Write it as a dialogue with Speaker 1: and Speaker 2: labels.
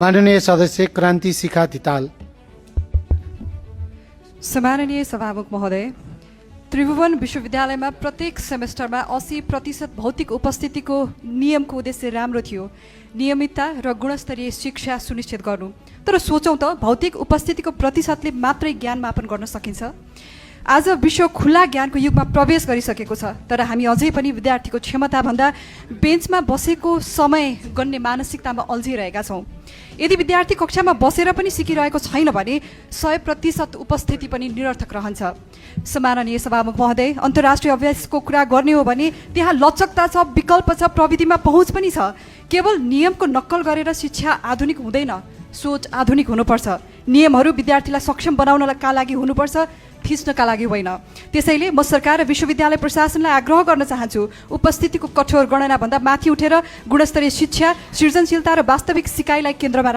Speaker 1: माननीय सदस्य क्रान्ति शिखा धिताल।
Speaker 2: सम्माननीय सभामुख महोदय, त्रिभुवन विश्वविद्यालयमा प्रत्येक सेमेस्टरमा 80% भौतिक उपस्थितिको नियमको उद्देश्य राम्रो थियो, नियमितता र गुणस्तरीय शिक्षा सुनिश्चित गर्नु। तर सोचौँ त भौतिक उपस्थितिको प्रतिशतले मात्रै ज्ञान मापन गर्न सकिन्छ। आज विश्व खुला ज्ञानको युगमा प्रवेश गरिसकेको छ, तर हामी अझै पनि विद्यार्थीको क्षमताभन्दा बेन्चमा बसेको समय गन्ने मानसिकतामा अल्झिरहेका छौँ। यदि विद्यार्थी कक्षामा बसेर पनि सिकिरहेको छैन भने 100% उपस्थिति पनि निरर्थक रहन्छ। सम्माननीय सभामुख महोदय, अन्तर्राष्ट्रिय अभ्यासको कुरा गर्ने हो भने त्यहाँ लचकता छ, विकल्प छ, प्रविधिमा पहुँच पनि छ। केवल नियमको नक्कल गरेर शिक्षा आधुनिक हुँदैन, सोच आधुनिक हुनुपर्छ। नियमहरू विद्यार्थीलाई सक्षम बनाउनका लागि हुनुपर्छ, थिच्नका लागि होइन। त्यसैले म सरकार र विश्वविद्यालय प्रशासनलाई आग्रह गर्न चाहन्छु, उपस्थितिको कठोर गणनाभन्दा माथि उठेर गुणस्तरीय शिक्षा, सृजनशीलता र वास्तविक सिकाइलाई केन्द्रमा